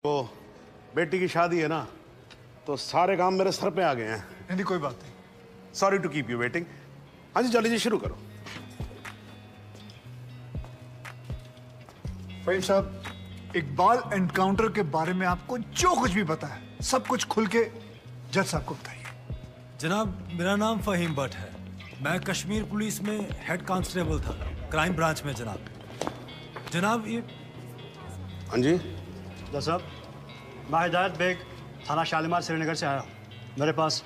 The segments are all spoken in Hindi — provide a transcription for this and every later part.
तो बेटी की शादी है ना, तो सारे काम मेरे सर पे आ गए हैं। नहीं कोई बात नहीं। Sorry to keep you waiting. हाँ जी चलिए जी शुरू करो। फहीम साहब, इकबाल एनकाउंटर के बारे में आपको जो कुछ भी पता है सब कुछ खुल के जज साहब को बताइए। जनाब, मेरा नाम फहीम भट्ट है। मैं कश्मीर पुलिस में हेड कांस्टेबल था, क्राइम ब्रांच में। जनाब ये हाँ जी साहब, मैं हिदायत बेग, थाना शालीमार श्रीनगर से आया हूँ। मेरे पास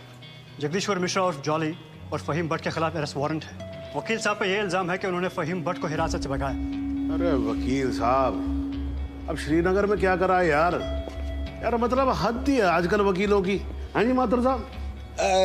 जगदीश्वर मिश्रा और जॉली और फहीम भट्ट के खिलाफ अरेस्ट वारंट है। वकील साहब पे ये इल्ज़ाम है कि उन्होंने फहीम भट्ट को हिरासत से भगाया। अरे वकील साहब, अब श्रीनगर में क्या करा है यार? यार मतलब हद ही है आजकल वकीलों की। हाँ जी माथुर साहब।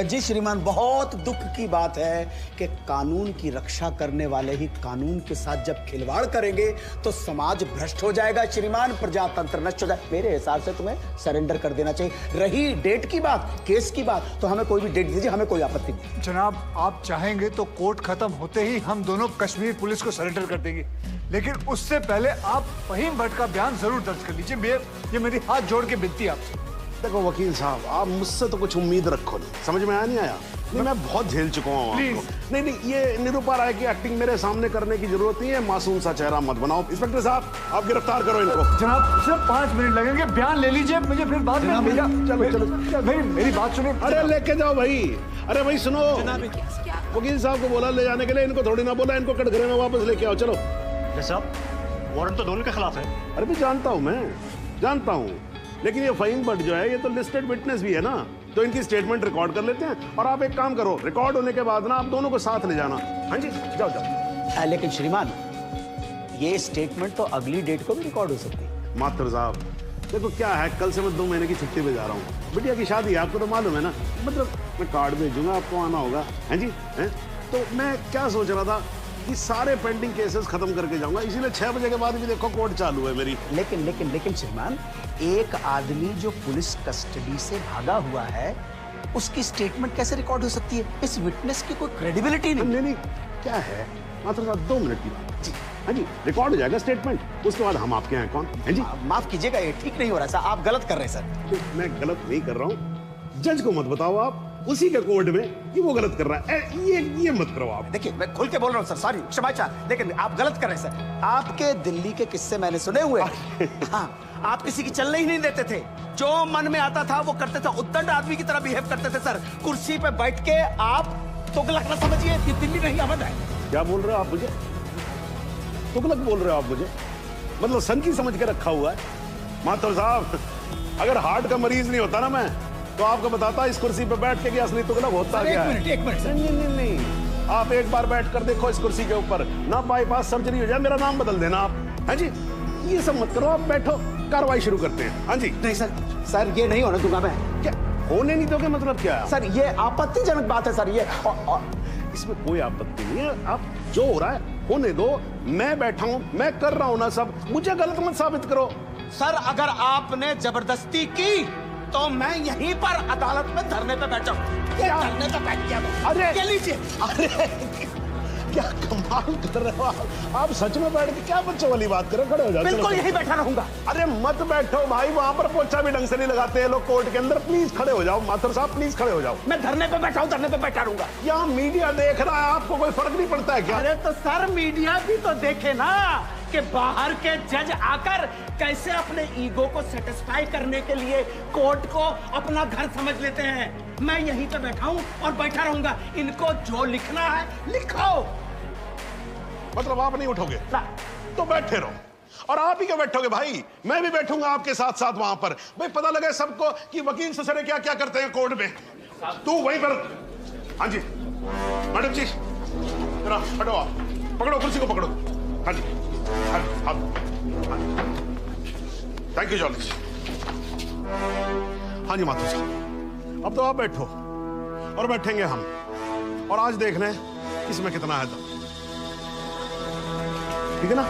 जी श्रीमान, बहुत दुख की बात है कि कानून की रक्षा करने वाले ही कानून के साथ जब खिलवाड़ करेंगे तो समाज भ्रष्ट हो जाएगा श्रीमान, प्रजातंत्र नष्ट हो जाएगा। मेरे हिसाब से तुम्हें सरेंडर कर देना चाहिए। रही डेट की बात, केस की बात, तो हमें कोई भी डेट दीजिए, हमें कोई आपत्ति नहीं। जनाब, आप चाहेंगे तो कोर्ट खत्म होते ही हम दोनों कश्मीर पुलिस को सरेंडर कर देंगे, लेकिन उससे पहले आप फहीम भट्ट का बयान जरूर दर्ज कर लीजिए। ये मेरी हाथ जोड़ के विनती है आपसे। देखो वकील साहब, आप मुझसे तो कुछ उम्मीद रखो नहीं, समझ में आया नहीं आया? नहीं मैं बहुत झेल चुका हूँ आपको। नहीं नहीं, ये निरुपा राय की एक्टिंग मेरे सामने करने की जरूरत नहीं है। मासूम सा चेहरा मत बनाओ। इंस्पेक्टर साहब, आप गिरफ्तार करो इनको। जनाब सिर्फ 5 मिनट लगेंगे, बयान ले लीजिए, मुझे फिर बाद में भैया। चलो चलो मेरी बात सुनिए। अरे लेके जाओ भाई। अरे भाई सुनो, वकील साहब को बोला ले जाने के लिए, इनको थोड़ी ना बोला इनको कटघरे में वापस लेके आओ। चलो साहब, वारंट तो दोनों के खिलाफ है। अरे भी जानता हूँ, मैं जानता हूँ, लेकिन ये फहीम भट्ट जो है ये तो लिस्टेड विटनेस भी है ना, तो इनकी स्टेटमेंट रिकॉर्ड कर लेते हैं। और आप एक काम करो, रिकॉर्ड होने के बाद ना आप दोनों को साथ ले जाना। हाँ जी जाओ जाओ। लेकिन श्रीमान, ये स्टेटमेंट तो अगली डेट को भी रिकॉर्ड हो सकती है। मास्टर साहब देखो क्या है, कल से मैं 2 महीने की छुट्टी पे जा रहा हूँ। बिटिया की शादी है, आपको तो मालूम है ना, मतलब मैं कार्ड भेजूंगा, आपको आना होगा। हाँ जी है? तो मैं क्या सोच रहा था कि सारे पेंडिंग केसेस खत्म करके जाऊंगा, इसीलिए 6 बजे के बाद भी देखो कोर्ट चालू है मेरी। लेकिन श्रीमान, एक आदमी जो पुलिस कस्टडी से भागा हुआ है उसकी स्टेटमेंट कैसे रिकॉर्ड हो सकती है? इस विटनेस की कोई क्रेडिबिलिटी नहीं। नहीं क्या है मात्र साहब, 2 मिनट की बात जी। हाँ जी रिकॉर्ड हो जाएगा स्टेटमेंट, उसके बाद हम आपके यहाँ कौन है जी। माफ कीजिएगा, ये ठीक नहीं हो रहा सर, आप गलत कर रहे हैं सर। मैं गलत नहीं कर रहा हूँ, जज को मत बताओ आप, उसी के कोर्ट में कि वो गलत कर रहा है। ये मत करो आप। देखिए मैं खुल के बोल रहा हूँ सर, सॉरी क्षमा चाह, लेकिन आप गलत कर रहे हैं सर। आपके दिल्ली के किस्से मैंने सुने हुए। हाँ, आप किसी की चलने ही नहीं देते थे, जो मन में आता था वो करते थे, उद्दंड आदमी की तरह बिहेव करते थे सर। कुर्सी पे बैठ के आप तुगलक ना समझिए, ये दिल्ली नहीं अवध है। क्या बोल रहे हो आप मुझे? तुगलक बोल रहे हो आप मुझे? मतलब सनकी समझ के रखा हुआ है। माथुर साहब, अगर हार्ट का मरीज नहीं होता ना मैं, तो आपको बताता इस कुर्सी पे बैठ के कि असली तुगलक होता क्या है। एक मिनट सर। नहीं, आप एक बार बैठ कर देखो इस कुर्सी के ऊपर, ना बाईपास सर्जरी हो जाए, मेरा नाम बदल देना आप। हाँ जी, ये सब मत करो, आप बैठो, कार्रवाई शुरू करते हैं। हाँ जी। नहीं सर ये नहीं होने दूंगा मैं। क्या होने नहीं दोगे मतलब क्या है? सर ये आपत्तिजनक बात है सर, ये इसमें कोई आपत्ति नहीं है। आप जो हो रहा है होने दो, मैं बैठा हूं, मैं कर रहा हूं ना सब, मुझे गलत मत साबित करो। सर अगर आपने जबरदस्ती की तो मैं यहीं पर अदालत में धरने पे बैठ जाऊं। धरने पे बैठ गया। अरे क्या लीजिए। अरे क्या कमाल कर रहे हो आप सच में बैठ के क्या बच्चों वाली बात कर रहे हो? खड़े हो जाओ। बिल्कुल यहीं बैठा रहूंगा। अरे मत बैठो भाई, वहां पर पोछा भी ढंग से नहीं लगाते हैं लोग कोर्ट के अंदर। प्लीज खड़े हो जाओ माथुर साहब, प्लीज खड़े हो जाओ। मैं धरने पे बैठा हूं, धरने पे बैठा रहूंगा। यहाँ मीडिया देख रहा है, आपको कोई फर्क नहीं पड़ता है क्या? अरे तो सर मीडिया भी तो देखे ना कि बाहर के जज आकर कैसे अपने ईगो को सेटिस्फाई करने के लिए कोर्ट को अपना घर समझ लेते हैं। मैं यहीं पे बैठा हूं और बैठा रहूंगा। इनको जो लिखना है लिखो। मतलब आप नहीं उठोगे तो बैठे रहो, और आप ही क्यों बैठोगे भाई? मैं भी बैठूंगा आपके साथ साथ वहां पर। भाई पता लगे सबको कि वकील ससुरे क्या क्या करते हैं कोर्ट में। तू वहीं पर। हाँ जी मैडम जी, जरा हटो, आप पकड़ो कुर्सी को, पकड़ो। हाँ जी थैंक यू जॉली। हाँ जी माथुर साहब, अब तो आप बैठो और बैठेंगे हम, और आज देख लें इसमें कितना है दम। ठीक है ना?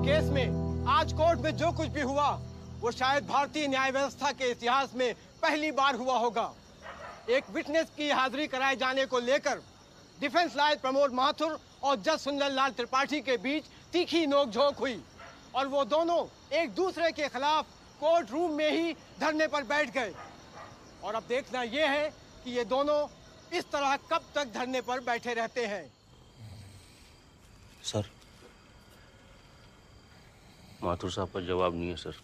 केस में आज कोर्ट में जो कुछ भी हुआ वो शायद भारतीय न्याय व्यवस्था के इतिहास में पहली बार हुआ होगा। एक विटनेस की हाजिरी कराए जाने को लेकर डिफेंस लॉयर प्रमोद माथुर और जज सुंदरलाल त्रिपाठी के बीच तीखी नोकझोंक हुई और वो दोनों एक दूसरे के खिलाफ कोर्ट रूम में ही धरने पर बैठ गए। और अब देखना यह है कि ये दोनों इस तरह कब तक धरने पर बैठे रहते हैं। सर, माथुर साहब का जवाब नहीं है सर।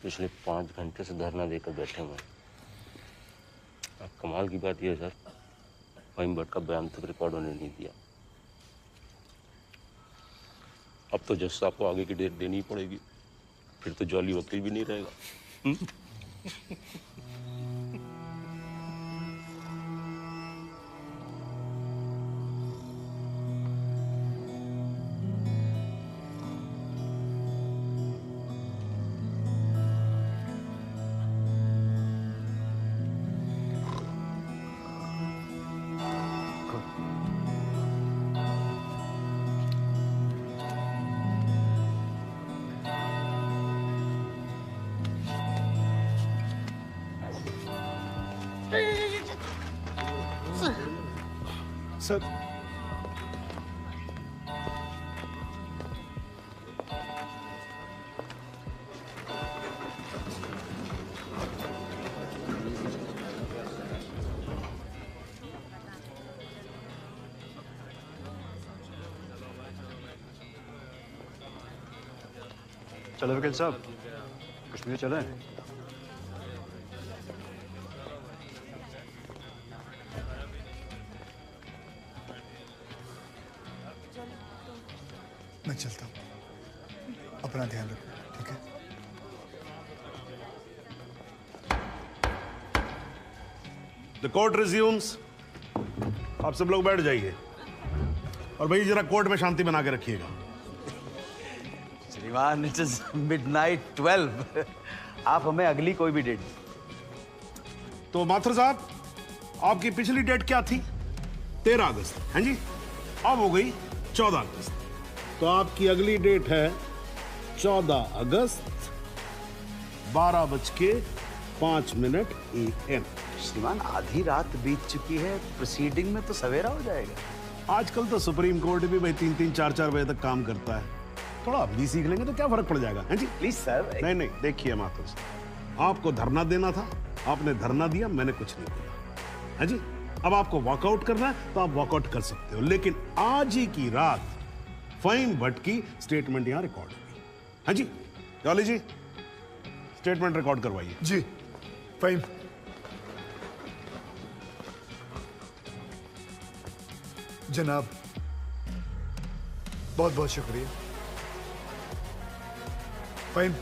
पिछले 5 घंटे से धरना देकर बैठे हुए हैं। अब कमाल की बात यह है सर, फहीम भट्ट का बयान तक रिकॉर्ड होने नहीं दिया। अब तो जज साहब को आगे की डेट देनी ही पड़ेगी, फिर तो जॉली वकील भी नहीं रहेगा। सर, चलो वकील साहब, कश्मीर चलें। मैं चलता हूँ, अपना ध्यान रखो, ठीक है? The court resumes. आप सब लोग बैठ जाइए और भाई जरा कोर्ट में शांति बना के रखिएगा। श्रीमान, इट इज मिडनाइट 12। आप हमें अगली कोई भी डेट। तो माथुर साहब, आपकी पिछली डेट क्या थी? 13 अगस्त। हाँ जी, अब हो गई 14 अगस्त। तो आपकी अगली डेट है 14 अगस्त 12:05 AM। श्रीमान, आधी रात बीत चुकी है, प्रोसीडिंग में तो सवेरा हो जाएगा। आजकल तो सुप्रीम कोर्ट भी भाई 3-3, 4-4 बजे तक काम करता है। थोड़ा आप भी सीख लेंगे तो क्या फर्क पड़ जाएगा। हैं जी? Please sir. नहीं, देखिए माथुर साहब, आपको धरना देना था, आपने धरना दिया, मैंने कुछ नहीं बोला। है जी? अब आपको वॉकआउट करना है तो आप वॉकआउट कर सकते हो, लेकिन आज ही की रात फहीम भट्ट की स्टेटमेंट यहां रिकॉर्ड होगी। हाँ जी, जॉली जी, स्टेटमेंट रिकॉर्ड करवाइए। जी, फहीम। जनाब, बहुत बहुत शुक्रिया। फहीम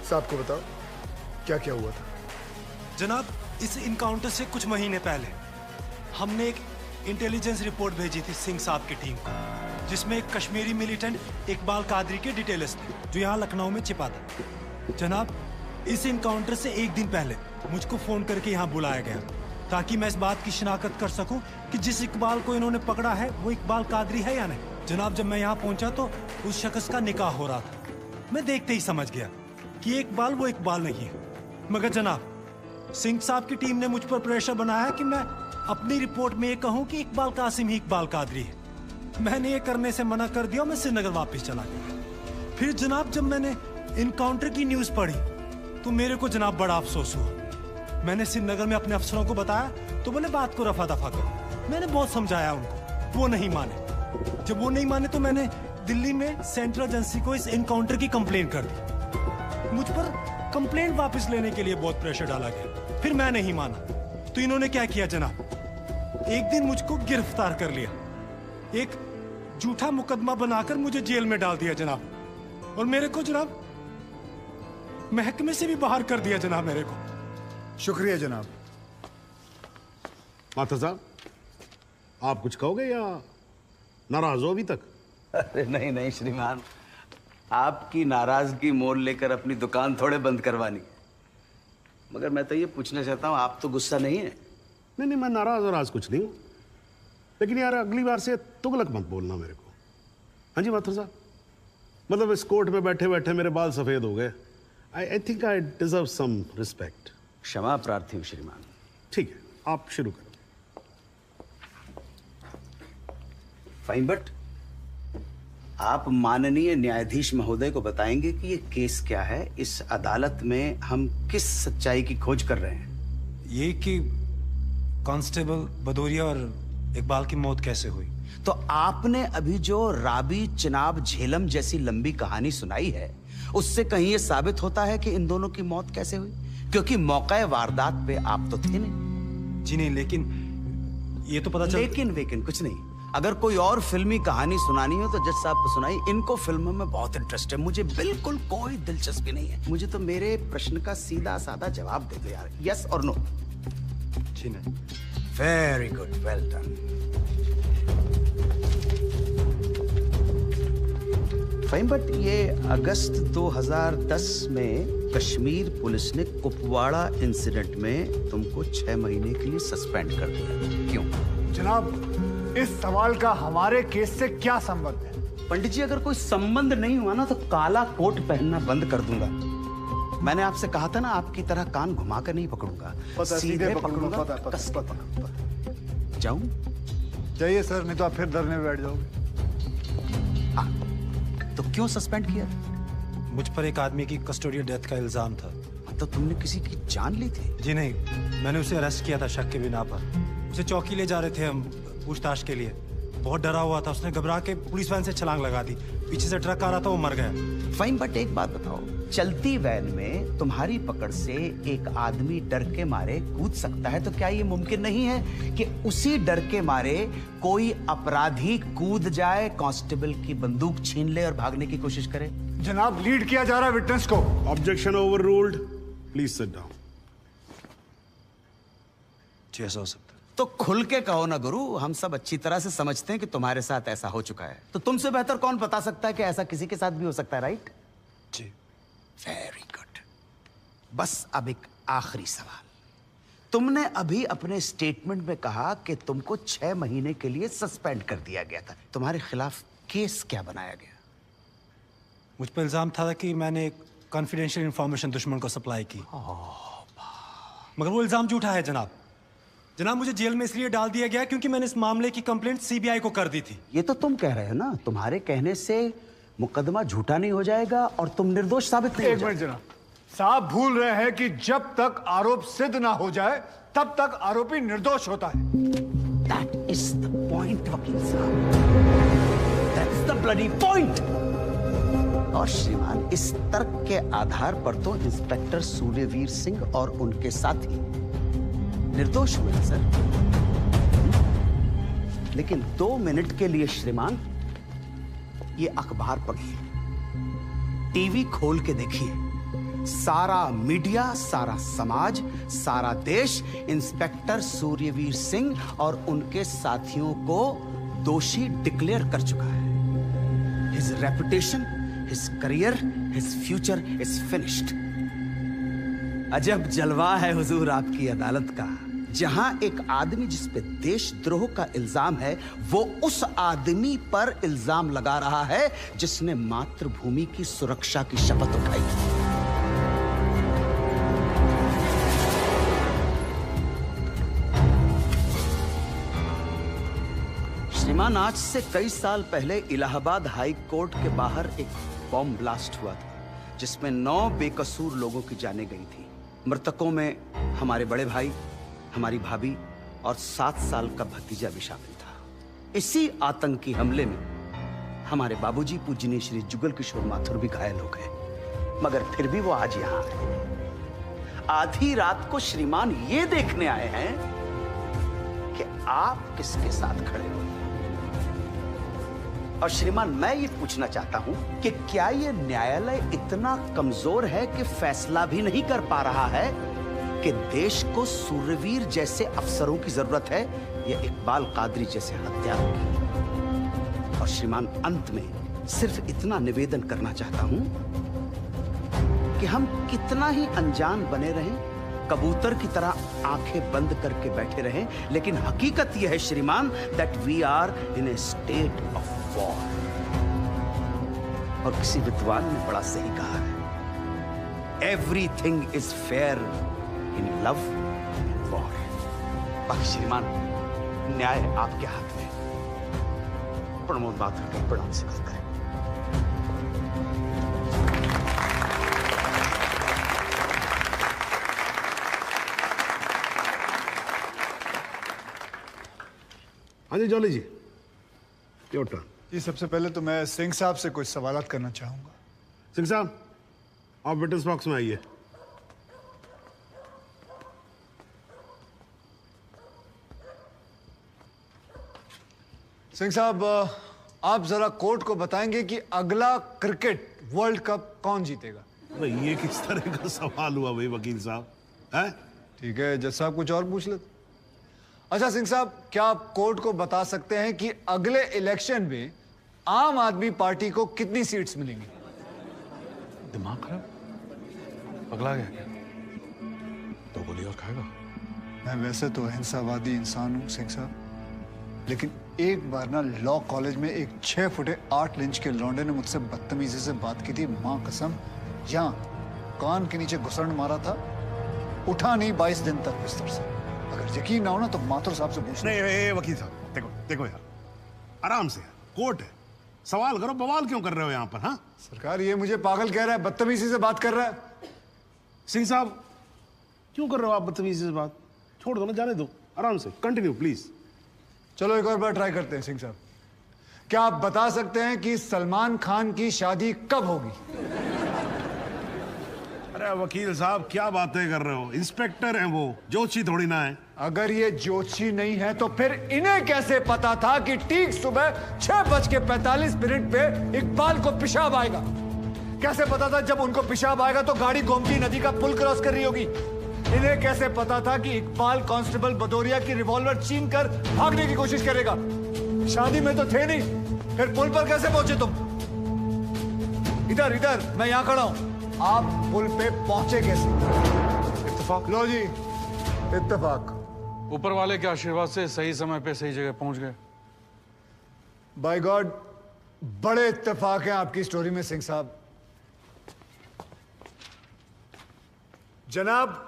साहब को बताओ क्या क्या हुआ था। जनाब, इस इनकाउंटर से कुछ महीने पहले हमने एक इंटेलिजेंस रिपोर्ट भेजी थी सिंह साहब की टीम को, जिसमें एक कश्मीरी मिलिटेंट इकबाल कादरी के डिटेल्स थे जो यहाँ लखनऊ में छिपा था। जनाब, इस इनकाउंटर से एक दिन पहले मुझको फोन करके यहाँ बुलाया गया ताकि मैं इस बात की शिनाख्त कर सकूं कि जिस इकबाल को इन्होंने पकड़ा है वो इकबाल कादरी है या नहीं। जनाब, जब मैं यहाँ पहुंचा तो उस शख्स का निकाह हो रहा था। मैं देखते ही समझ गया कि इकबाल वो इकबाल नहीं है। मगर जनाब, सिंह साहब की टीम ने मुझ पर प्रेशर बनाया कि मैं अपनी रिपोर्ट में ये कहूं कि इकबाल कासिम ही इकबाल कादरी है। मैंने ये करने से मना कर दिया, मैं श्रीनगर वापस चला गया। फिर जनाब, जब मैंने इनकाउंटर की न्यूज पढ़ी तो मेरे को जनाब बड़ा अफसोस हुआ। मैंने श्रीनगर में अपने अफसरों को बताया तो बोले बात को रफा दफा करो। मैंने बहुत समझाया उनको, वो नहीं माने। जब वो नहीं माने तो मैंने दिल्ली में सेंट्रल एजेंसी को इस इनकाउंटर की कंप्लेंट कर दी। मुझ पर कंप्लेंट वापस लेने के लिए बहुत प्रेशर डाला गया। फिर मैं नहीं माना तो इन्होंने क्या किया जनाब, एक दिन मुझको गिरफ्तार कर लिया, एक झूठा मुकदमा बनाकर मुझे जेल में डाल दिया जनाब, और मेरे को जनाब महकमे से भी बाहर कर दिया जनाब मेरे को। शुक्रिया जनाब। माथुर साहब, आप कुछ कहोगे या नाराज हो अभी तक? अरे नहीं श्रीमान, आपकी नाराजगी मोल लेकर अपनी दुकान थोड़े बंद करवानी। मगर मैं तो ये पूछना चाहता हूँ, आप तो गुस्सा नहीं है? नहीं, मैं नाराज और आज कुछ नहीं हूँ। लेकिन यार अगली बार से तुगलक मत बोलना मेरे को। हाँ जी माथुर साहब, मतलब इस कोर्ट में बैठे बैठे मेरे बाल सफेद हो गए। I think I deserve some respect. क्षमा प्रार्थी हूं श्रीमान। ठीक है, आप शुरू करो। फाइन भट्ट, आप माननीय न्यायाधीश महोदय को बताएंगे कि ये केस क्या है, इस अदालत में हम किस सच्चाई की खोज कर रहे हैं। ये कि कांस्टेबल भदौरिया और इकबाल की मौत कैसे हुई। तो आपने अभी जो राबी चिनाब झेलम जैसी लंबी कहानी सुनाई है, उससे कहीं ये साबित होता है कि इन दोनों की मौत कैसे हुई? क्योंकि मौके वारदात पे आप तो थे नहीं। जी नहीं, लेकिन ये तो पता चल। लेकिन कुछ नहीं। अगर कोई और फिल्मी कहानी सुनानी हो तो जज साहब को सुनाई। इनको फिल्मों में बहुत इंटरेस्ट है, मुझे बिल्कुल कोई दिलचस्पी नहीं है। मुझे तो मेरे प्रश्न का सीधा साधा जवाब दे दो यार, यस और नो। जी नहीं। Very good, well done. Fine but ये अगस्त 2010 में कश्मीर पुलिस ने कुपवाड़ा इंसिडेंट में तुमको 6 महीने के लिए सस्पेंड कर दिया, क्यों? जनाब, इस सवाल का हमारे केस से क्या संबंध है? पंडित जी, अगर कोई संबंध नहीं हुआ ना तो काला कोट पहनना बंद कर दूंगा। मैंने आपसे कहा था ना, आपकी तरह कान घुमा कर नहीं पकड़ूंगा, सीधे पकड़ूंगा, कस के पकड़ूंगा। जाऊं? जाइए सर, नहीं तो आप फिर धरने में बैठ जाओगे। तो क्यों सस्पेंड किया? मुझ पर एक आदमी की कस्टोडियल डेथ का इल्जाम था। तो तुमने किसी की जान ली थी? जी नहीं, मैंने उसे अरेस्ट किया था शक के बिना पर। उसे चौकी ले जा रहे थे हम पूछताछ के लिए। बहुत डरा हुआ था, उसने घबरा के पुलिस वैन से छलांग लगा दी। पीछे से ट्रक आ रहा था, वो मर गया। फाइन, बट एक बात बताओ, चलती वैन में तुम्हारी पकड़ से एक आदमी डर के मारे कूद सकता है, तो क्या ये मुमकिन नहीं है कि उसी डर के मारे कोई अपराधी कूद जाए, कांस्टेबल की बंदूक छीन ले और भागने की कोशिश करे? जनाब, लीड किया जा रहा है विटनेस को। Objection overruled, please sit down. जी ऐसा हो सकता है। तो खुल के कहो ना गुरु, हम सब अच्छी तरह से समझते हैं कि तुम्हारे साथ ऐसा हो चुका है। तो तुमसे बेहतर कौन बता सकता है कि ऐसा किसी के साथ भी हो सकता है, राइट? जी। Very good. बस अब एक आखिरी सवाल। तुमने अभी अपने स्टेटमेंट में कहा कि तुमको 6 महीने के लिए सस्पेंड कर दिया गया था। तुम्हारे खिलाफ केस क्या बनाया गया? मुझ पर इल्जाम था कि मैंने कॉन्फिडेंशियल इंफॉर्मेशन दुश्मन को सप्लाई की। मगर वो इल्जाम झूठा है जनाब। जनाब, मुझे जेल में इसलिए डाल दिया गया क्योंकि मैंने इस मामले की कंप्लेंट सीबीआई को कर दी थी। ये तो तुम कह रहे हो ना, तुम्हारे कहने से मुकदमा झूठा नहीं हो जाएगा और तुम निर्दोष साबित नहीं हो एक मिनट जनाब, साहब भूल रहे हैं कि जब तक आरोप सिद्ध ना हो जाए तब तक आरोपी निर्दोष होता है। That is the point, वकील साहब। That's the bloody point। और श्रीमान, इस तर्क के आधार पर तो इंस्पेक्टर सूर्यवीर सिंह और उनके साथी निर्दोष हुए सर। लेकिन 2 मिनट के लिए श्रीमान, ये अखबार पढ़िए, टीवी खोल के देखिए, सारा मीडिया, सारा समाज, सारा देश इंस्पेक्टर सूर्यवीर सिंह और उनके साथियों को दोषी डिक्लेयर कर चुका है। His reputation, his career, his future is finished. अजब जलवा है हुजूर आपकी अदालत का, जहां एक आदमी जिस पे देशद्रोह का इल्जाम है, वो उस आदमी पर इल्जाम लगा रहा है जिसने मातृभूमि की सुरक्षा की शपथ उठाई थी। श्रीमान, आज से कई साल पहले इलाहाबाद हाई कोर्ट के बाहर एक बॉम्ब ब्लास्ट हुआ था, जिसमें 9 बेकसूर लोगों की जानें गई थी। मृतकों में हमारे बड़े भाई, हमारी भाभी और 7 साल का भतीजा भी शामिल था। इसी आतंकी हमले में हमारे बाबूजी पूजनीय श्री जुगल किशोर माथुर भी घायल हो गए, मगर फिर भी वो आज यहां आए। आधी रात को श्रीमान ये देखने आए हैं कि आप किसके साथ खड़े हो। और श्रीमान, मैं ये पूछना चाहता हूं कि क्या ये न्यायालय इतना कमजोर है कि फैसला भी नहीं कर पा रहा है कि देश को सूर्यवीर जैसे अफसरों की जरूरत है या इकबाल कादरी जैसे हत्यारों की? और श्रीमान, अंत में सिर्फ इतना निवेदन करना चाहता हूं कि हम कितना ही अनजान बने रहें, कबूतर की तरह आंखें बंद करके बैठे रहें, लेकिन हकीकत यह है श्रीमान that we are in a state of war. और किसी विद्वान ने बड़ा सही कहा है, everything is fair in love and war. बाकी श्रीमान न्याय आपके हाथ में। प्रमोद बात करके प्रणाम से बात करें। हाँ जी जॉली जी, योर टर्न। जी सबसे पहले तो मैं सिंह साहब से कुछ सवालात करना चाहूंगा। सिंह साहब, आप विटनेस बॉक्स में आइए। सिंह साहब, आप जरा कोर्ट को बताएंगे कि अगला क्रिकेट वर्ल्ड कप कौन जीतेगा? भाई ये किस तरह का सवाल हुआ भाई वकील साहब? हैं? ठीक है जज साहब, कुछ और पूछ लेते। अच्छा सिंह साहब, क्या आप कोर्ट को बता सकते हैं कि अगले इलेक्शन में आम आदमी पार्टी को कितनी सीट्स मिलेंगी? दिमाग खराब, पगला गया क्या? तो गोली और खाएगा। मैं वैसे तो अहिंसावादी इंसान हूं सिंह साहब, लेकिन एक बार ना लॉ कॉलेज में एक 6 फुटे 8 इंच के लौंडे ने मुझसे बदतमीजी से बात की थी। मां कसम, यहाँ कान के नीचे घुसड़ मारा था, उठा नहीं 22 दिन तक बिस्तर से। अगर यकीन ना हो ना तो माथुर साहब से पूछ। नहीं वकील साहब, देखो देखो यार, आराम से, कोर्ट है, सवाल करो, बवाल क्यों कर रहे हो यहाँ पर? हाँ सरकार, ये मुझे पागल कह रहा है, बदतमीजी से बात कर रहा है। सिंह साहब क्यों कर रहे हो आप बदतमीजी से बात? छोड़ दो ना, जाने दो, आराम से कंटिन्यू प्लीज। चलो एक और बार ट्राई करते हैं सिंह साहब। क्या आप बता सकते हैं कि सलमान खान की शादी कब होगी? अरे वकील साहब क्या बातें कर रहे हो? इंस्पेक्टर हैं वो, जोशी थोड़ी ना है। अगर ये जोशी नहीं है तो फिर इन्हें कैसे पता था कि ठीक सुबह 6:45 पे इकबाल को पेशाब आएगा? कैसे पता था जब उनको पेशाब आएगा तो गाड़ी गोमती नदी का पुल क्रॉस कर रही होगी? इन्हें कैसे पता था कि इकबाल कांस्टेबल भदौरिया की रिवॉल्वर छीन कर भागने की कोशिश करेगा? शादी में तो थे नहीं, फिर पुल पर कैसे पहुंचे तुम? इधर मैं यहां खड़ा हूं, आप पुल पे पहुंचे कैसे? इत्तेफाक। लो जी, इत्तेफाक। ऊपर वाले के आशीर्वाद से सही समय पे सही जगह पहुंच गए। बाय गॉड, बड़े इत्तेफाक हैं आपकी स्टोरी में सिंह साहब। जनाब,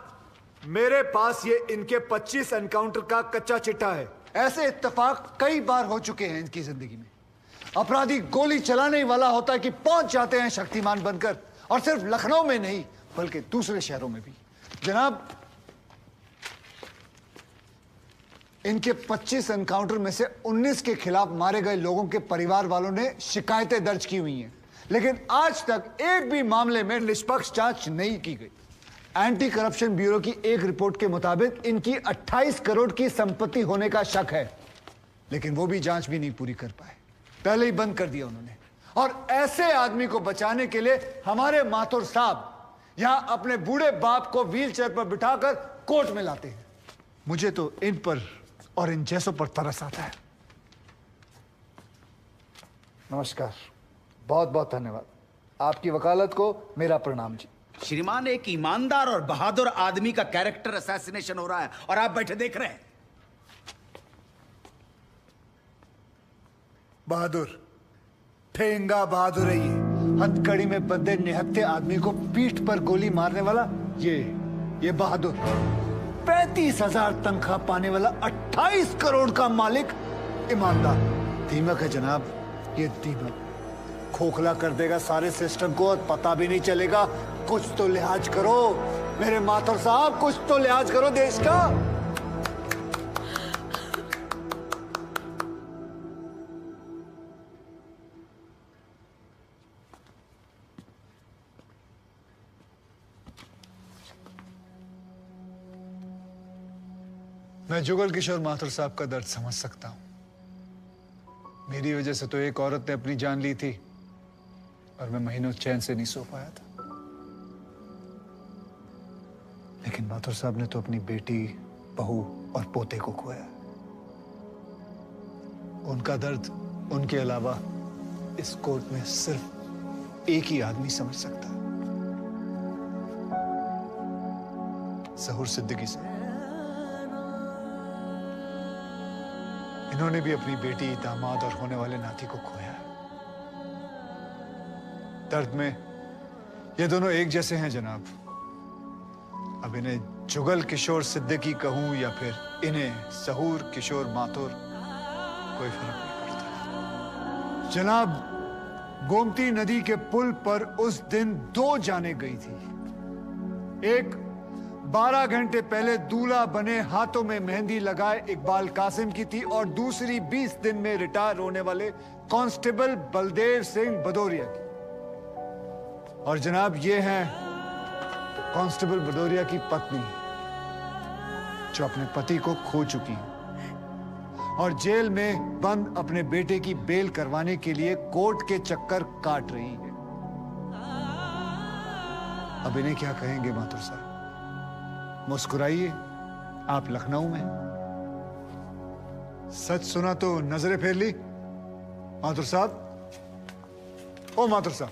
मेरे पास ये इनके 25 एनकाउंटर का कच्चा चिट्ठा है। ऐसे इत्तेफाक कई बार हो चुके हैं इनकी जिंदगी में। अपराधी गोली चलाने वाला होता है कि पहुंच जाते हैं शक्तिमान बनकर, और सिर्फ लखनऊ में नहीं बल्कि दूसरे शहरों में भी। जनाब, इनके 25 एनकाउंटर में से 19 के खिलाफ मारे गए लोगों के परिवार वालों ने शिकायतें दर्ज की हुई हैं, लेकिन आज तक एक भी मामले में निष्पक्ष जांच नहीं की गई। एंटी करप्शन ब्यूरो की एक रिपोर्ट के मुताबिक इनकी 28 करोड़ की संपत्ति होने का शक है, लेकिन वो भी जांच भी नहीं पूरी कर पाए, पहले ही बंद कर दिया उन्होंने। और ऐसे आदमी को बचाने के लिए हमारे माथुर साहब यहां अपने बूढ़े बाप को व्हीलचेयर पर बिठाकर कोर्ट में लाते हैं। मुझे तो इन पर और इन जैसों पर तरस आता है। नमस्कार, बहुत बहुत धन्यवाद। आपकी वकालत को मेरा प्रणाम जी। श्रीमान, एक ईमानदार और बहादुर आदमी का कैरेक्टर असैसिनेशन हो रहा है और आप बैठे देख रहे हैं। बहादुर, ठेंगा बहादुर है ये। हथकड़ी में बंधे निहत्थे आदमी को पीठ पर गोली मारने वाला ये बहादुर। 35,000 तनख्वाह पाने वाला 28 करोड़ का मालिक ईमानदार। दीमक है जनाब, ये दीमक खोखला कर देगा सारे सिस्टम को और पता भी नहीं चलेगा। कुछ तो लिहाज करो मेरे माथुर साहब, कुछ तो लिहाज करो देश का। मैं जुगल किशोर माथुर साहब का दर्द समझ सकता हूं। मेरी वजह से तो एक औरत ने अपनी जान ली थी और मैं महीनों चैन से नहीं सो पाया था। लेकिन माथुर साहब ने तो अपनी बेटी, बहू और पोते को खोया। उनका दर्द उनके अलावा इस कोर्ट में सिर्फ एक ही आदमी समझ सकता है। सहूर सिद्दीकी से। इन्होंने भी अपनी बेटी, दामाद और होने वाले नाती को खोया है। दर्द में ये दोनों एक जैसे हैं जनाब। अब इन्हें जुगल किशोर सिद्दीकी कहूं या फिर इन्हें सहूर किशोर माथुर, कोई फर्क नहीं पड़ता। जनाब, गोमती नदी के पुल पर उस दिन 2 जानें गई थी। एक 12 घंटे पहले दूल्हा बने, हाथों में मेहंदी लगाए इकबाल कासिम की थी, और दूसरी 20 दिन में रिटायर होने वाले कांस्टेबल बलदेव सिंह भदौरिया की। और जनाब, ये हैं कांस्टेबल भदौरिया की पत्नी, जो अपने पति को खो चुकी है और जेल में बंद अपने बेटे की बेल करवाने के लिए कोर्ट के चक्कर काट रही है। अब इन्हें क्या कहेंगे माथुर साहब? मुस्कुराइए, आप लखनऊ में। सच सुना तो नजरें फेर ली माथुर साहब। ओ माथुर साहब,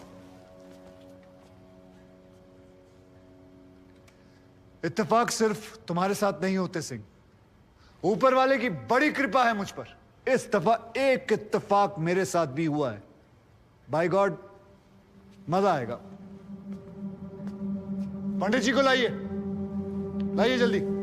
इत्तेफाक सिर्फ तुम्हारे साथ नहीं होते सिंह, ऊपर वाले की बड़ी कृपा है मुझ पर। इस दफा एक इत्तेफाक मेरे साथ भी हुआ है। बाय गॉड, मजा आएगा। पंडित जी को लाइए, लाइए जल्दी।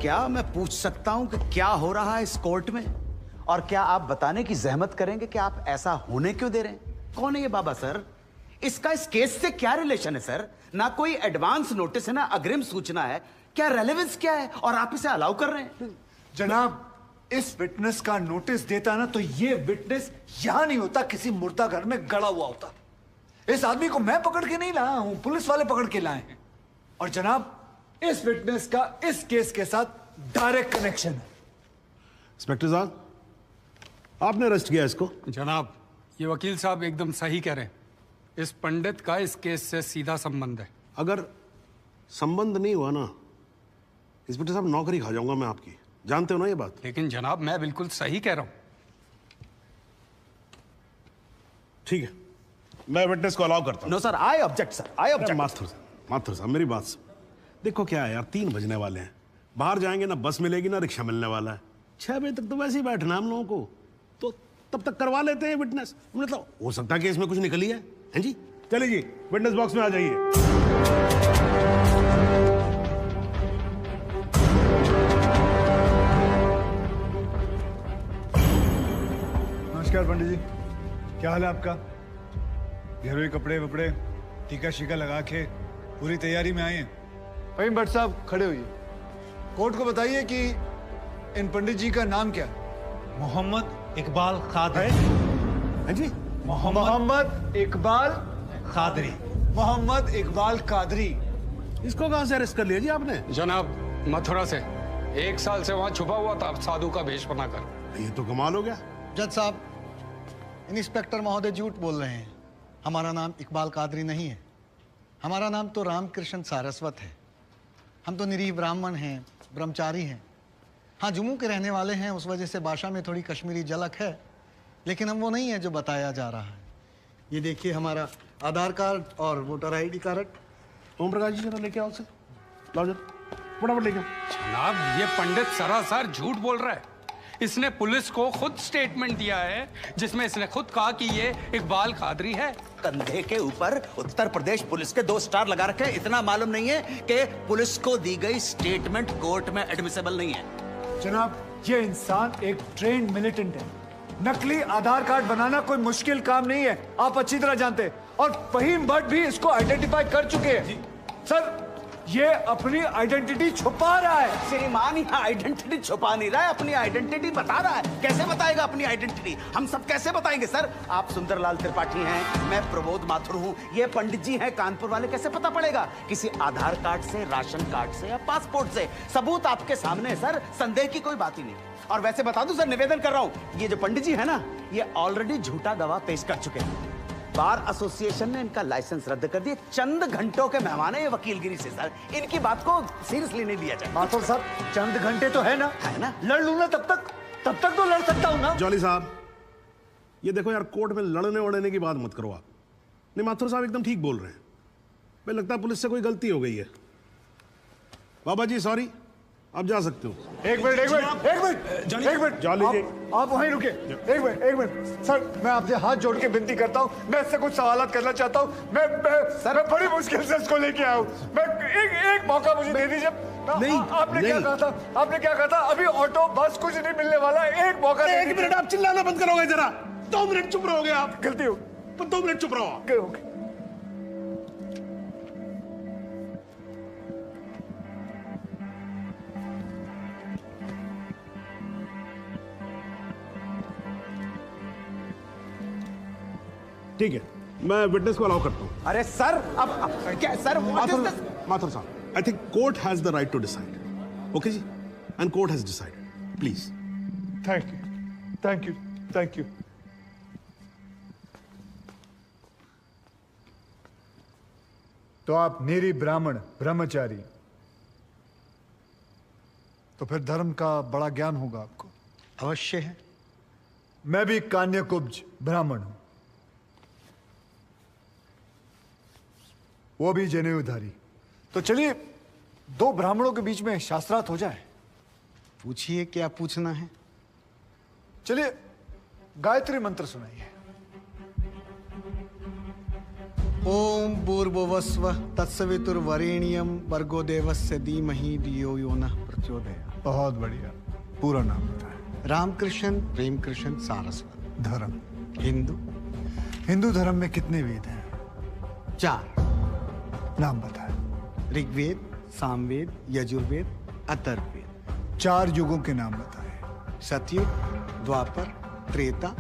क्या मैं पूछ सकता हूं कि क्या हो रहा है इस कोर्ट में? और क्या आप बताने की जहमत करेंगे कि आप ऐसा होने क्यों दे रहे हैं? कौन है ये बाबा सर? इसका इस केस से क्या रिलेशन है सर? ना कोई एडवांस नोटिस है, ना अग्रिम सूचना है। क्या रेलेवेंस क्या है? और आप इसे अलाउ कर रहे हैं? जनाब, इस विटनेस का नोटिस देता ना तो ये विटनेस यहां नहीं होता, किसी मुर्दा घर में गड़ा हुआ होता। इस आदमी को मैं पकड़ के नहीं लाया हूं, पुलिस वाले पकड़ के लाए हैं। और जनाब, इस विटनेस का इस केस के साथ डायरेक्ट कनेक्शन है। इंस्पेक्टर साहब, आपने अरेस्ट किया इसको? जनाब, ये वकील साहब एकदम सही कह रहे हैं। इस पंडित का इस केस से सीधा संबंध है। अगर संबंध नहीं हुआ ना, इंस्पेक्टर साहब, नौकरी खा जाऊंगा मैं आपकी। जानते हो ना ये बात? लेकिन जनाब, मैं बिल्कुल सही कह रहा हूं। ठीक है, मैं विटनेस को अलाउ करता हूं। No sir, I object sir, I object. Mathur साहब, मेरी बात सुन। देखो क्या है यार, 3 बजने वाले हैं, बाहर जाएंगे ना बस मिलेगी ना रिक्शा मिलने वाला है। 6 बजे तक तो वैसे ही बैठना हम लोगों को, तो तब तक करवा लेते हैं विटनेस। मतलब हो सकता है कि इसमें कुछ निकली है। हैं जी? चलिए जी, विटनेस बॉक्स में आ जाइए। नमस्कार पंडित जी, क्या हाल है आपका? घरेलू कपड़े वपड़े टीका शीका लगा के पूरी तैयारी में आए हैं। फहीम भट्ट साहब, खड़े होइए। कोर्ट को बताइए कि इन पंडित जी का नाम क्या है? मोहम्मद इकबाल कादरी। हैं जी? मोहम्मद इकबाल कादरी। मोहम्मद इकबाल कादरी। इसको कहां से अरेस्ट कर लिया जी आपने? जनाब, मथुरा से 1 साल से वहां छुपा हुआ था, साधु का भेष बनाकर। ये तो कमाल हो गया। जज साहब, इंस्पेक्टर महोदय झूठ बोल रहे हैं। हमारा नाम इकबाल कादरी नहीं है, हमारा नाम तो रामकृष्ण सारस्वत है। हम तो निरीह ब्राह्मण हैं, ब्रह्मचारी हैं। हाँ, जम्मू के रहने वाले हैं, उस वजह से भाषा में थोड़ी कश्मीरी झलक है, लेकिन हम वो नहीं है जो बताया जा रहा है। ये देखिए हमारा आधार कार्ड और voter ID card. Om Prakash ji, जरा लेके आओ से, लाओ जरा, फटाफट लेके आओ। जनाब, ये पंडित सरासर झूठ बोल रहा है। इसने पुलिस को खुद स्टेटमेंट दिया है, जिसमें इसने खुद कहा कि ये इकबाल कादरी है। कंधे के ऊपर उत्तर प्रदेश पुलिस के 2 स्टार लगा रखे हैं। इतना मालूम नहीं है कि पुलिस को दी गई स्टेटमेंट कोर्ट में एडमिसेबल नहीं है। जनाब, ये इंसान एक ट्रेंड मिलिटेंट है। नकली आधार कार्ड बनाना कोई मुश्किल काम नहीं है, आप अच्छी तरह जानते हैं। और फहीम भट्ट भी इसको आइडेंटिफाई कर चुके हैं। सर, ये अपनी आइडेंटिटी छुपा रहा है। श्रीमान यहाँ आइडेंटिटी छुपा नहीं रहा है, अपनी आइडेंटिटी बता रहा है। कैसे बताएगा अपनी आइडेंटिटी? हम सब कैसे बताएंगे सर? आप सुंदरलाल त्रिपाठी हैं, मैं प्रबोध माथुर हूँ, ये पंडित जी हैं कानपुर वाले, कैसे पता पड़ेगा? किसी आधार कार्ड से, राशन कार्ड से या पासपोर्ट से। सबूत आपके सामने है सर, संदेह की कोई बात ही नहीं। और वैसे बता दूं सर, निवेदन कर रहा हूं, ये जो पंडित जी है ना, ये ऑलरेडी झूठा गवाह पेश कर चुके हैं। बार एसोसिएशन ने इनका लाइसेंस रद्द कर दिया। चंद घंटों के मेहमान है ये वकीलगिरी से सर, इनकी बात को सीरियसली नहीं लिया जाए। माथुर साहब, चंद घंटे तो है ना, लड़ लूं ना तब तक तो लड़ सकता हूं ना। जॉली साहब, ये देखो यार, कोर्ट में लड़ने वड़ने की बात मत करो आप। नहीं, माथुर साहब एकदम ठीक बोल रहे हैं। मुझे लगता है पुलिस से कोई गलती हो गई है। बाबा जी सॉरी, आप जा सकते हो। एक मिनट जॉली जी, आप वहीं रुके। एक मिनट सर, मैं आपसे हाथ जोड़ के विनती करता हूँ, मैं इससे कुछ सवालात करना चाहता हूँ। मैं बड़ी मुश्किल से इसको लेके आया हूँ। मैं एक मौका मुझे दे दीजिए। नहीं, आपने क्या कहा था? अभी ऑटो बस कुछ नहीं मिलने वाला, एक मौका। एक मिनट, आप चिल्लाना बंद करोगे जरा? 2 मिनट चुप रहोगे आप? गलती हो, 2 मिनट चुप रहो। ठीक है, मैं विटनेस को अलाउ करता हूं। अरे सर, अब क्या सर? माथुर साहब, I think court has the right to decide. Okay जी, and court has decided. Please. Thank you. तो आप निरी ब्राह्मण ब्रह्मचारी, तो फिर धर्म का बड़ा ज्ञान होगा आपको। अवश्य है। मैं भी कान्यकुब्ज ब्राह्मण हूं, वो भी जनेऊधारी। तो चलिए 2 ब्राह्मणों के बीच में शास्त्रार्थ हो जाए। पूछिए, क्या पूछना है? चलिए गायत्री मंत्र सुनाइए। ओम भूर्भुवस्वः तत्सवितुर्वरेण्यं भर्गो देवस्य धीमहि धियो यो नः प्रचोदयात्। बहुत बढ़िया, पूरा नाम बताएं। रामकृष्ण प्रेमकृष्ण सारस्वत। धर्म? हिंदू धर्म में कितने वेद हैं? 4। नाम बताएं। ऋग्वेद, सामवेद, यजुर्वेद, अथर्ववेद। 4 युगों के नाम बताएं। सतयुग, द्वापर, त्रेता,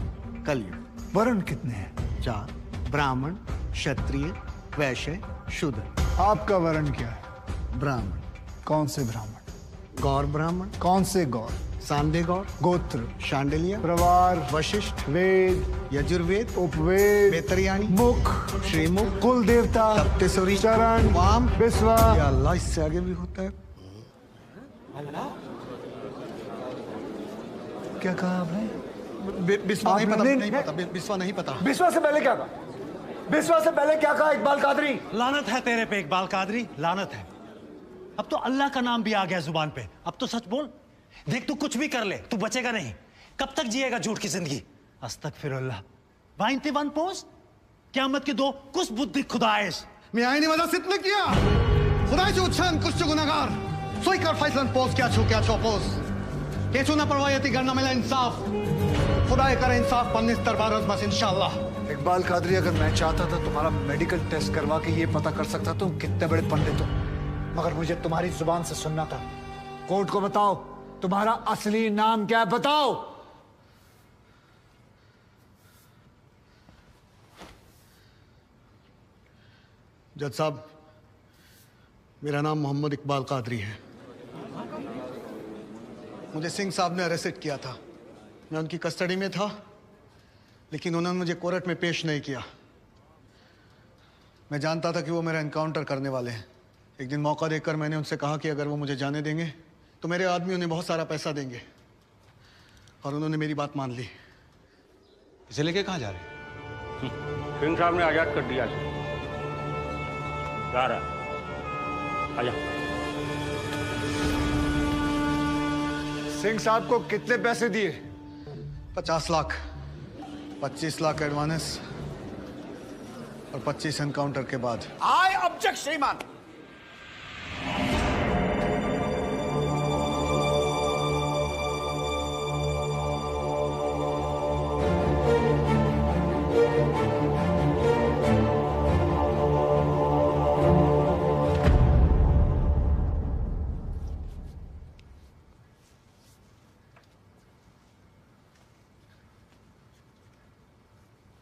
कलयुग। वर्ण कितने हैं? 4। ब्राह्मण, क्षत्रिय, वैश्य, शूद्र। आपका वर्ण क्या है? ब्राह्मण। कौन से ब्राह्मण? गौर ब्राह्मण। कौन से गौर? सांडे गौर। गोत्र? शांडिल्य। प्रवार? वशिष्ठ। वेद? यजुर्वेद। उपवेद? बेतरियाणी। मुख? श्रीमुख। कुल देवता? सप्तसुरी। चरण? वाम। बिस्वा? या अल्लाह, इससे आगे भी होता है। क्या कहा आपने? बिस्वा नहीं पता। बिस्वा नहीं पता। बिस्वा से पहले क्या कहा? बिस्वा से पहले क्या कहा इकबाल कादरी? लानत है तेरे पे इकबाल कादरी, लानत है। अब तो अल्लाह का नाम भी आ गया जुबान पे। अब तो सच बोल। देख, तू कुछ भी कर ले, तू बचेगा नहीं। कब तक जिएगा झूठ की जिंदगी? अस्तगफिरुल्लाह। 91 पोस्ट क़यामत के 2 कुछ बुद्धि खुदाइश। मैं आईने वाला सिद्ध किया। खुदाई जो उच्छान कुछ गुनाहगार सोई कर फैसलन पोस्ट क्या छो पोस्ट के चुना परवायती करना मिला इंसाफ। खुदाई करे इंसाफ पन्नीस दरबार बस इंशाअल्लाह। इकबाल कादरी, अगर मैं चाहता था तुम्हारा मेडिकल टेस्ट करवा के ये पता कर सकता तुम कितने बड़े पंडित हो, मगर मुझे तुम्हारी जुबान से सुनना था। कोर्ट को बताओ, तुम्हारा असली नाम क्या है? बताओ। जज साहब, मेरा नाम मोहम्मद इकबाल कादरी है। मुझे सिंह साहब ने अरेस्ट किया था। मैं उनकी कस्टडी में था, लेकिन उन्होंने मुझे कोर्ट में पेश नहीं किया। मैं जानता था कि वो मेरा एनकाउंटर करने वाले हैं। एक दिन मौका देखकर मैंने उनसे कहा कि अगर वो मुझे जाने देंगे तो मेरे आदमी उन्हें बहुत सारा पैसा देंगे, और उन्होंने मेरी बात मान ली। इसे लेके कहाँ जा रहे? सिंह साहब ने आजाद कर दिया। जा रहा आजा। सिंह साहब को कितने पैसे दिए? 50 लाख, 25 लाख एडवांस और 25 एनकाउंटर के बाद। आई ऑब्जेक्ट श्रीमान।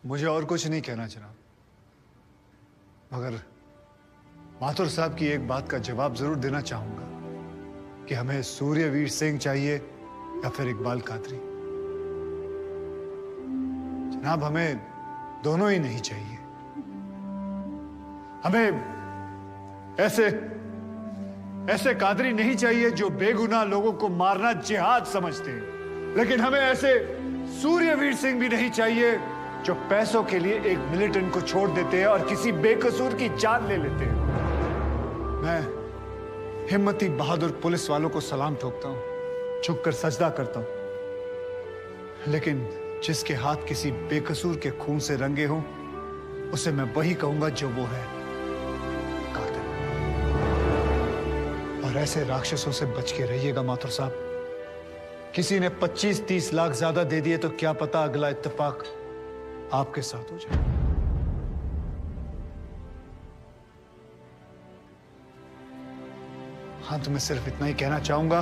मुझे और कुछ नहीं कहना जनाब, मगर माथुर साहब की एक बात का जवाब जरूर देना चाहूंगा कि हमें सूर्यवीर सिंह चाहिए या फिर इकबाल कादरी। जनाब, हमें दोनों ही नहीं चाहिए। हमें ऐसे कादरी नहीं चाहिए जो बेगुनाह लोगों को मारना जिहाद समझते हैं, लेकिन हमें ऐसे सूर्यवीर सिंह भी नहीं चाहिए जो पैसों के लिए एक मिलिटेंट को छोड़ देते हैं और किसी बेकसूर की जान ले लेते हैं। मैं हिम्मती बहादुर पुलिस वालों को सलाम ठोकता हूं, झुककर सजदा करता हूं, लेकिन जिसके हाथ किसी बेकसूर के खून से रंगे हों, उसे मैं वही कहूंगा जो वो है, कातिल। और ऐसे राक्षसों से बच के रहिएगा माथुर साहब। किसी ने 25-30 लाख ज्यादा दे दिए तो क्या पता अगला इत्तेफाक आपके साथ हो जाए। हाँ, तो मैं सिर्फ इतना ही कहना चाहूंगा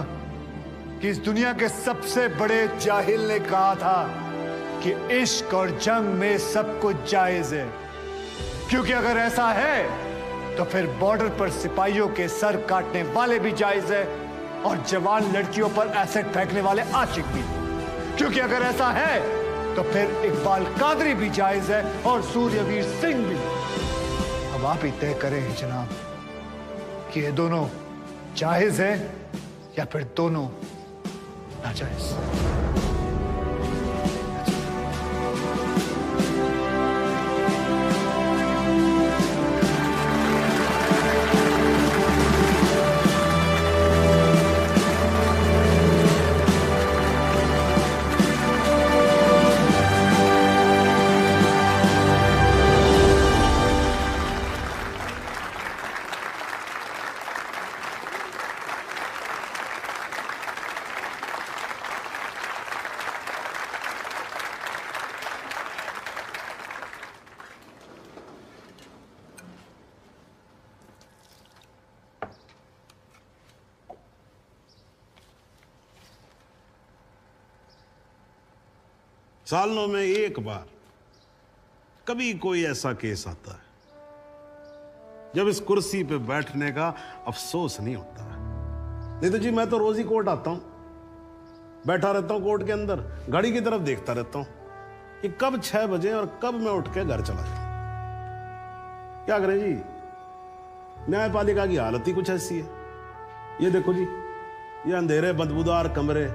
कि इस दुनिया के सबसे बड़े जाहिल ने कहा था कि इश्क और जंग में सब कुछ जायज है, क्योंकि अगर ऐसा है तो फिर बॉर्डर पर सिपाहियों के सर काटने वाले भी जायज है और जवान लड़कियों पर एसिड फेंकने वाले आशिक भी, क्योंकि अगर ऐसा है तो फिर इकबाल कादरी भी जायज है और सूर्यवीर सिंह भी। अब आप ही तय करें जनाब कि ये दोनों जायज है या फिर दोनों नाजायज। सालों में एक बार कभी कोई ऐसा केस आता है जब इस कुर्सी पे बैठने का अफसोस नहीं होता है। नहीं तो जी मैं तो रोज ही कोर्ट आता हूं, बैठा रहता हूं कोर्ट के अंदर, घड़ी की तरफ देखता रहता हूं कि कब 6 बजे और कब मैं उठ के घर चला जाऊं। क्या करें जी, न्यायपालिका की हालत ही कुछ ऐसी है। ये देखो जी, ये अंधेरे बदबूदार कमरे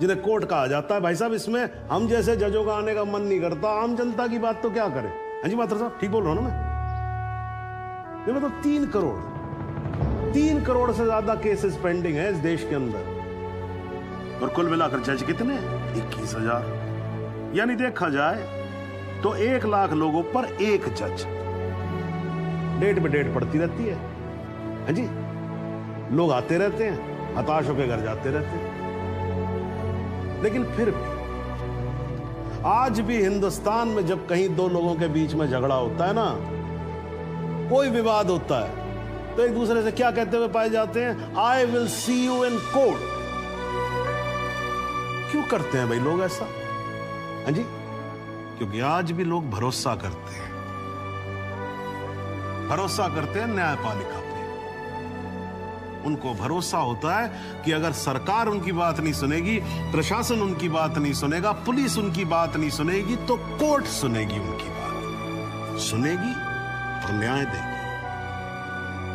जिन्हें कोर्ट कहा जाता है, भाई साहब इसमें हम जैसे जजों का आने का मन नहीं करता। आम जनता की बात तो क्या करें। हाँ जी माथुर साहब, ठीक बोल रहा हूं ना मैं? मतलब 3 करोड़ से ज्यादा केसेस पेंडिंग है इस देश के अंदर, और कुल मिलाकर जज कितने? 21,000। यानी देखा जाए तो 1 लाख लोगों पर एक जज। डेट पे डेट पड़ती रहती है। हाँ जी, लोग आते रहते हैं, हताश होकर घर जाते रहते हैं। लेकिन फिर भी आज भी हिंदुस्तान में जब कहीं 2 लोगों के बीच में झगड़ा होता है ना, कोई विवाद होता है, तो एक दूसरे से क्या कहते हुए पाए जाते हैं? I will see you in court. क्यों करते हैं भाई लोग ऐसा? हाँ जी, क्योंकि आज भी लोग भरोसा करते हैं, न्यायपालिका पे। उनको भरोसा होता है कि अगर सरकार उनकी बात नहीं सुनेगी, प्रशासन उनकी बात नहीं सुनेगा, पुलिस उनकी बात नहीं सुनेगी, तो कोर्ट सुनेगी उनकी बात, सुनेगी और न्याय देगी।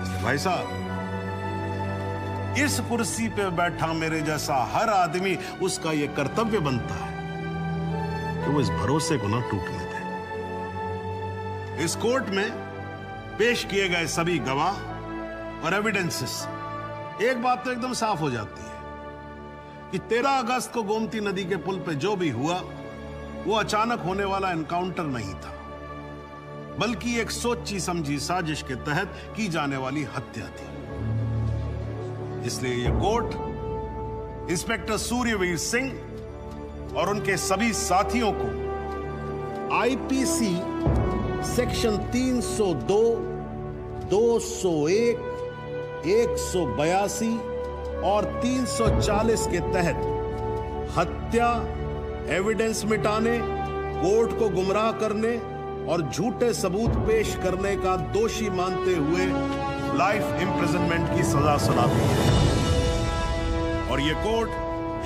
इसलिए भाई साहब, इस कुर्सी पे बैठा मेरे जैसा हर आदमी, उसका यह कर्तव्य बनता है कि वो इस भरोसे को ना टूटने दे। इस कोर्ट में पेश किए गए सभी गवाह और एविडेंसेस, एक बात तो एकदम साफ हो जाती है कि 13 अगस्त को गोमती नदी के पुल पे जो भी हुआ वो अचानक होने वाला एनकाउंटर नहीं था, बल्कि एक सोची समझी साजिश के तहत की जाने वाली हत्या थी। इसलिए यह कोर्ट इंस्पेक्टर सूर्यवीर सिंह और उनके सभी साथियों को आईपीसी सेक्शन 302, 201, 182 और 340 के तहत हत्या, एविडेंस मिटाने कोर्ट को गुमराह करने और झूठे सबूत पेश करने का दोषी मानते हुए लाइफ इम्प्रिजनमेंट की सजा सुनाती है। और ये कोर्ट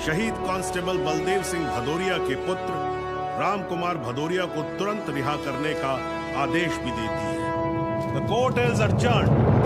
शहीद कांस्टेबल बलदेव सिंह भदौरिया के पुत्र राम कुमार भदौरिया को तुरंत रिहा करने का आदेश भी देती है। The court is adjourned.